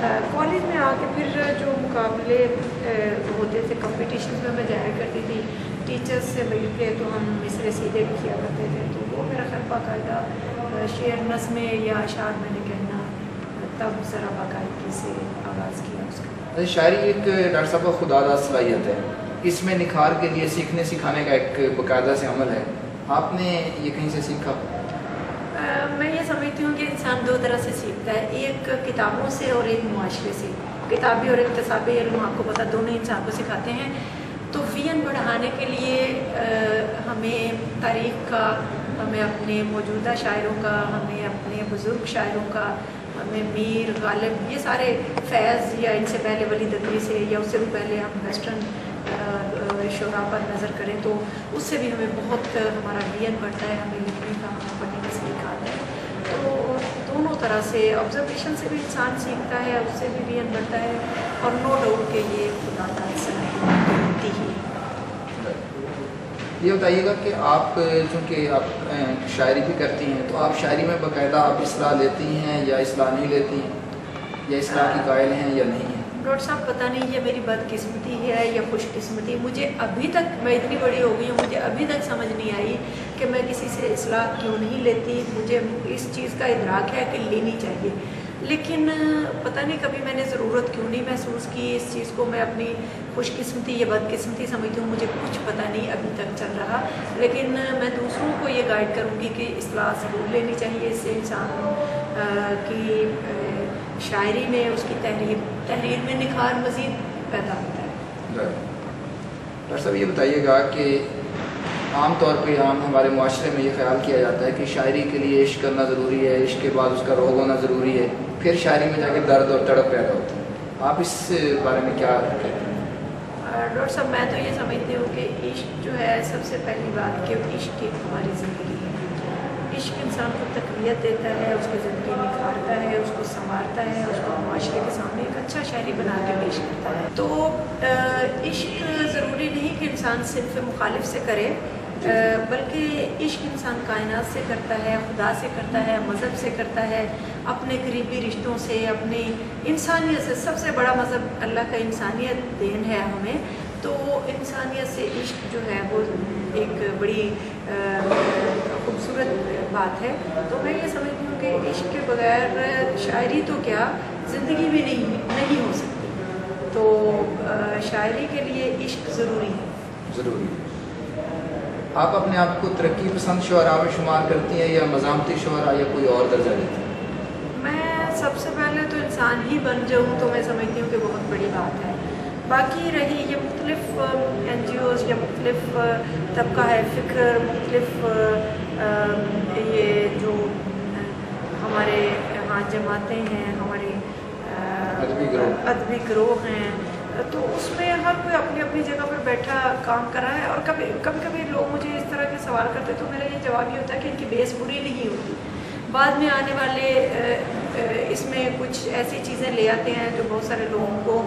College میں آ کے پھر جو مقابلے ہوتے تھے کمپٹیشنز میں جایا کرتی تھی ٹیچرز سے مل کے، تو ہم مصرے سیدھے بھی کیا کرتے تھے، تو وہ میرا خیال باقاعدہ شعر نظمیں یا اشعار میں نے کہنا تب ذرا باقاعدگی سے آغاز کیا اس کا۔ شاعری ایک ڈاکٹر صاحب کا خداداد صلاحیت ہے، اس میں نکھار کے لیے سیکھنے سکھانے کا ایک باقاعدہ سے عمل ہے، آپ نے یہ کہیں سے سیکھا؟ میں یہ سمجھتی ہوں کہ انسان دو طرح سے سیکھتا ہے، ایک کتابوں سے اور ایک معاشرے سے۔ کتابی اور اکتسابی علم آپ کو پتہ دونوں انسان کو سکھاتے ہیں، تو وین بڑھانے کے لیے ہمیں تاریخ کا، ہمیں اپنے موجودہ شاعروں کا، ہمیں اپنے بزرگ شاعروں کا، ہمیں میر غالب، یہ سارے فیض یا ان سے پہلے ولی ددوی سے یا اس سے بھی پہلے ہم ویسٹرن شعراء پر نظر کریں تو اس سے بھی ہمیں بہت ہمارا وین بڑھتا ہے، ہمیں لکھنے کا، ہمیں پڑھنے کا سلیقہ آتا ہے۔ تو دونوں طرح سے آبزرویشن سے بھی انسان سیکھتا ہے، اس سے بھی وین بڑھتا ہے، اور نو ڈاؤٹ کہ یہ خدا تعالیٰ سے ہوتی ہی۔ یہ بتائیے گا کہ آپ چونکہ آپ شاعری بھی کرتی ہیں، تو آپ شاعری میں باقاعدہ آپ اصلاح لیتی ہیں یا اصلاح نہیں لیتی ہیں، یا اصلاح کی قائل ہیں یا نہیں ہیں؟ ڈاکٹر صاحب پتہ نہیں یہ میری بدقسمتی ہے یا خوش قسمتی، مجھے ابھی تک، میں اتنی بڑی ہو گئی ہوں، مجھے ابھی تک سمجھ نہیں آئی کہ میں کسی سے اصلاح کیوں نہیں لیتی۔ مجھے اس چیز کا ادراک ہے کہ لینی چاہیے، لیکن پتہ نہیں کبھی میں نے ضرورت کیوں نہیں محسوس کی اس چیز کو۔ میں اپنی خوش قسمتی یا بدقسمتی سمجھتی ہوں، مجھے کچھ پتہ نہیں ابھی تک چل رہا، لیکن میں دوسروں کو یہ گائیڈ کروں گی کہ اصلاح ضرور لینی چاہیے، اس سے انسان کی شاعری میں، اس کی تحریر میں نکھار مزید پیدا ہوتا ہے۔ ڈاکٹر صاحب یہ بتائیے گا کہ عام طور پہ ہمارے معاشرے میں یہ خیال کیا جاتا ہے کہ شاعری کے لیے عشق کرنا ضروری ہے، عشق کے بعد اس کا روگ ہونا ضروری ہے، پھر شاعری میں جا کے درد اور تڑپ پیدا ہوتی ہے، آپ اس بارے میں کیا کہتے ہیں؟ ڈاکٹر صاحب میں تو یہ سمجھتی ہوں کہ عشق جو ہے، سب سے پہلی بات کہ عشق ایک ہماری زندگی ہے۔ عشق انسان کو تقویت دیتا ہے، اس کی زندگی نکھارتا ہے، اس کو سنوارتا ہے، اس کو معاشرے کے سامنے ایک اچھا شاعری بنا کے پیش کرتا ہے۔ تو عشق ضروری نہیں کہ انسان صنف مخالف سے کرے، بلکہ عشق انسان کائنات سے کرتا ہے، خدا سے کرتا ہے، مذہب سے کرتا ہے، اپنے قریبی رشتوں سے، اپنی انسانیت سے۔ سب سے بڑا مذہب اللہ کا انسانیت دین ہے ہمیں، تو انسانیت سے عشق جو ہے وہ ایک بڑی خوبصورت بات ہے۔ تو میں یہ سمجھتی ہوں کہ عشق کے بغیر شاعری تو کیا، زندگی بھی نہیں ہو سکتی، تو شاعری کے لیے عشق ضروری ہے۔ ضروری ہے۔ آپ اپنے آپ کو ترقی پسند شعراء میں شمار کرتی ہیں یا مزاحمتی شعراء یا کوئی اور درجہ دیتی ہیں؟ میں سب سے پہلے تو انسان ہی بن جاؤں تو میں سمجھتی ہوں کہ بہت بڑی بات ہے۔ باقی رہی یہ مختلف این جی اوز یا مختلف طبقہ ہے فکر، مختلف یہ جو ہمارے یہاں جماعتیں ہیں، ہمارے ادبی گروہ ہیں، تو اس میں ہر کوئی اپنی اپنی جگہ پر بیٹھا کام کر رہا ہے، اور کبھی لوگ مجھے اس طرح کے سوال کرتے تو میرا یہ جواب یہ ہوتا ہے کہ ان کی بیس بری نہیں ہوتی، بعد میں آنے والے اس میں کچھ ایسی چیزیں لے آتے ہیں جو بہت سارے لوگوں کو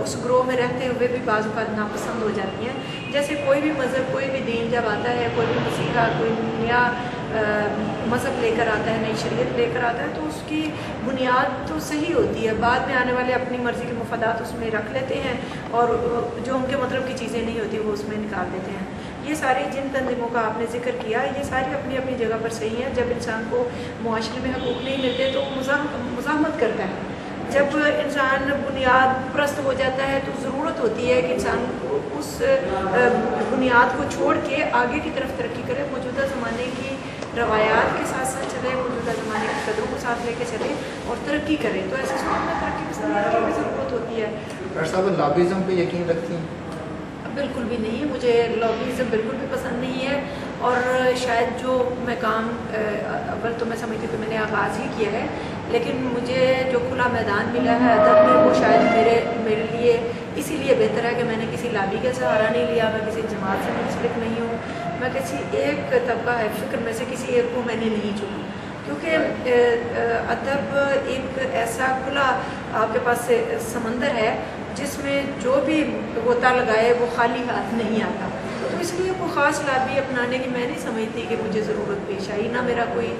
اس گروہ میں رہتے ہوئے بھی بعض اوقات ناپسند ہو جاتی ہیں۔ جیسے کوئی بھی مذہب، کوئی بھی دین جب آتا ہے، کوئی بھی مسیحا، کوئی نیا مذہب لے کر آتا ہے، نئی شریعت لے کر آتا ہے، تو اس کی بنیاد تو صحیح ہوتی ہے، بعد میں آنے والے اپنی مرضی کے مفادات اس میں رکھ لیتے ہیں، اور جو ان کے مطلب کی چیزیں نہیں ہوتی وہ اس میں نکال دیتے ہیں۔ یہ ساری جن تنظیموں کا آپ نے ذکر کیا، یہ ساری اپنی اپنی جگہ پر صحیح ہیں۔ جب انسان کو معاشرے میں حقوق نہیں ملتے تو مزاحمت کرتا ہے، جب انسان بنیاد پرست ہو جاتا ہے تو ضرورت ہوتی ہے کہ انسان اس بنیاد کو چھوڑ کے آگے کی طرف ترقی کرے، موجودہ زمانے کی روایات کے ساتھ ساتھ چلے، موجودہ زمانے کی قدروں کو ساتھ لے کے چلے اور ترقی کرے۔ تو ایسے صورت میں ترقی پسندیدگی کی بھی ضرورت ہوتی ہے۔ ڈاکٹر صاحب لابیزم پہ یقین رکھتی ہیں؟ بالکل بھی نہیں، مجھے لابیزم بالکل بھی پسند نہیں ہے، اور شاید جو میں کام اول تو میں سمجھتی ہوں کہ میں نے آغاز ہی کیا ہے، لیکن مجھے جو کھلا میدان ملا ہے ادب میں، وہ شاید میرے لیے اسی لیے بہتر ہے کہ میں نے کسی لابی کا سہارا نہیں لیا، میں کسی جماعت سے منسلک نہیں ہوں، میں کسی ایک طبقہ ہے فکر میں سے کسی ایک کو میں نے نہیں چنا، کیونکہ ادب ایک ایسا کھلا آپ کے پاس سمندر ہے جس میں جو بھی غوطہ لگائے وہ خالی ہاتھ نہیں آتا۔ تو اس لیے کوئی خاص لابی اپنانے کی میں نہیں سمجھتی کہ مجھے ضرورت پیش آئی، نہ میرا کوئی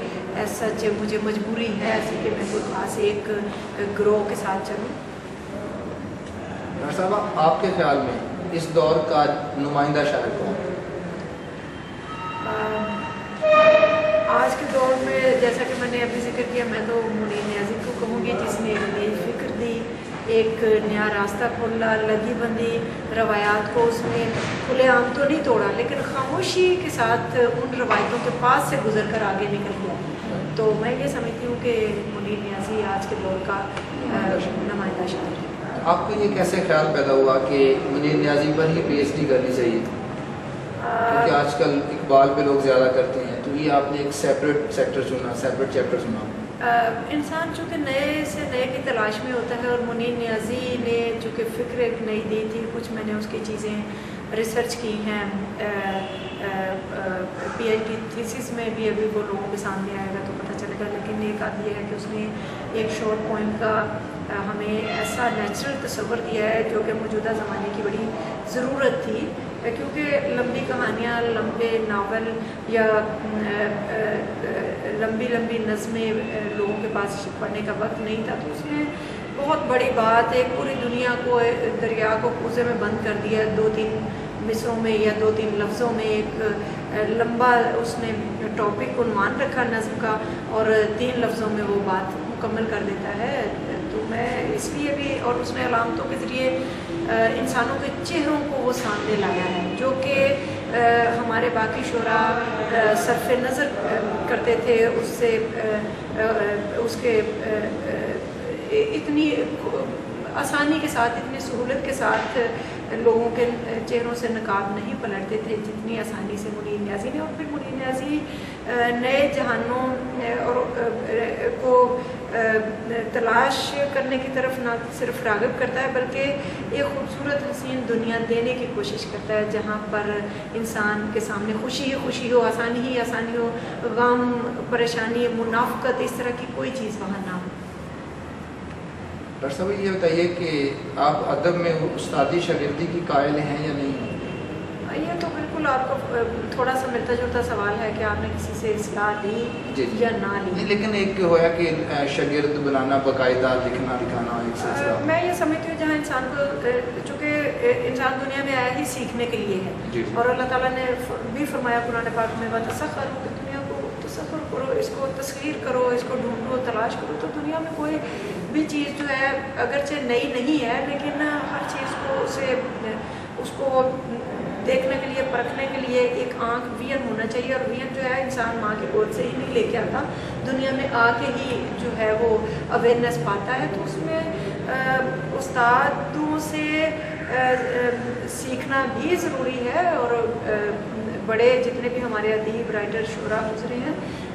ایسا مجھے مجبوری ہے ایسی کہ میں کوئی خاص ایک گروہ کے ساتھ چلوں۔ ڈاکٹر صاحبہ، آپ کے خیال میں اس دور کا نمائندہ شاعر کون؟ آج کے دور میں جیسا کہ میں نے ابھی ذکر کیا، میں تو منیر نیازی کو کہوں گی، جس نے ایک نئی فکر دی، ایک نیا راستہ کھولا، لگی بندی روایات کو اس نے کھلے عام تو نہیں توڑا، لیکن خاموشی کے ساتھ ان روایتوں کے پاس سے گزر کر آگے نکل گیا۔ تو میں یہ سمجھتی ہوں کہ منیر نیازی آج کے دور کا نمائندہ شاعر ہے۔ آپ کو یہ کیسے خیال پیدا ہوا کہ منیر نیازی پر ہی پی ایچ ڈی کرنی چاہیے؟ کیونکہ آج کل اقبال پہ لوگ زیادہ کرتے ہیں، تو یہ آپ نے ایک سیپریٹ سیکٹر چنا، سیپریٹ چیپٹر چنا۔ انسان چونکہ نئے سے نئے کی تلاش میں ہوتا ہے، اور منیر نیازی نے چونکہ فکر ایک نئی دی تھی، کچھ میں نے اس کی چیزیں ریسرچ کی ہیں، پی ایچ ڈی تھیسس میں بھی ابھی وہ لوگوں کے سامنے آئے گا تو پتہ چلے گا، لیکن ایک آدھ یہ ہے کہ اس نے ایک شارٹ پوائم کا ہمیں ایسا نیچرل تصور دیا ہے جو کہ موجودہ زمانے کی بڑی ضرورت تھی، کیونکہ لمبی کہانیاں، لمبے ناول یا لمبی لمبی نظمیں لوگوں کے پاس پڑھنے کا وقت نہیں تھا، تو اس نے بہت بڑی بات، ایک پوری دنیا کو، دریا کو کوزے میں بند کر دیا، 2-3 مصروں میں یا 2-3 لفظوں میں ایک لمبا اس نے ٹاپک عنوان رکھا نظم کا، اور 3 لفظوں میں وہ بات مکمل کر دیتا ہے۔ تو میں اس لیے بھی، اور اس نے علامتوں کے ذریعے انسانوں کے چہروں کو وہ سامنے لایا ہے، جو کہ ہمارے باقی شعراء صرف نظر کرتے تھے، اس سے اس کے اتنی آسانی کے ساتھ، اتنی سہولت کے ساتھ لوگوں کے چہروں سے نقاب نہیں پلٹتے تھے جتنی آسانی سے منیر نیازی نے۔ اور پھر منیر نیازی نئے جہانوں اور کو تلاش کرنے کی طرف نہ صرف راغب کرتا ہے، بلکہ ایک خوبصورت حسین دنیا دینے کی کوشش کرتا ہے، جہاں پر انسان کے سامنے خوشی ہی خوشی ہو، آسانی ہی آسانی ہو، غم، پریشانی، منافقت، اس طرح کی کوئی چیز وہاں نہ ہو۔ ڈاکٹر صاحب یہ بتائیے کہ آپ ادب میں استادی شاگردی کی قائل ہیں یا نہیں؟ یہ تو بالکل آپ کو تھوڑا سا ملتا جلتا سوال ہے کہ آپ نے کسی سے اصلاح لی یا نہ لی۔ نہیں، لیکن ایک ہوا کہ شاگرد بنانا، باقاعدہ لکھنا دکھانا ایک سلسلہ۔ میں یہ سمجھتی ہوں جہاں انسان کو، چونکہ انسان دنیا میں آیا ہی سیکھنے کے لیے ہے، اور اللہ تعالیٰ نے بھی فرمایا قرآن پاک میں وَتَسَخَّرُوا، کہ دنیا کو تصور کرو، اس کو تسخیر کرو، اس کو ڈھونڈو، تلاش کرو۔ تو دنیا میں کوئی بھی چیز جو ہے اگرچہ نئی نہیں ہے، لیکن ہر چیز کو اس کو دیکھنے کے لیے، پرکھنے کے لیے ایک آنکھ، وین ہونا چاہیے، اور وین جو ہے انسان ماں کی گود سے ہی نہیں لے کے آتا، دنیا میں آ کے ہی جو ہے وہ اویئرنیس پاتا ہے۔ تو اس میں استادوں سے سیکھنا بھی ضروری ہے، اور بڑے جتنے بھی ہمارے ادیب، رائٹر، شعراء گزرے ہیں،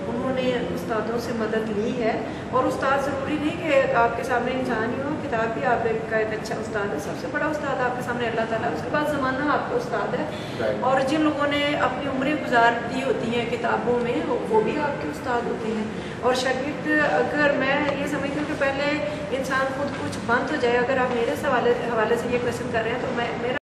انہوں نے استادوں سے مدد لی ہے۔ اور استاد ضروری نہیں کہ آپ کے سامنے انسان ہی ہو، کتاب بھی آپ کا ایک اچھا استاد ہے، سب سے بڑا استاد آپ کے سامنے اللہ تعالیٰ، اس کے بعد زمانہ آپ کا استاد ہے، اور جن لوگوں نے اپنی عمریں گزار دی ہوتی ہیں کتابوں میں، وہ بھی آپ کے استاد ہوتے ہیں۔ اور شاگرد، اگر میں یہ سمجھتی ہوں کہ پہلے انسان خود کچھ بند ہو جائے، اگر آپ میرے حوالے سے یہ کویسچن کر رہے ہیں، تو میرا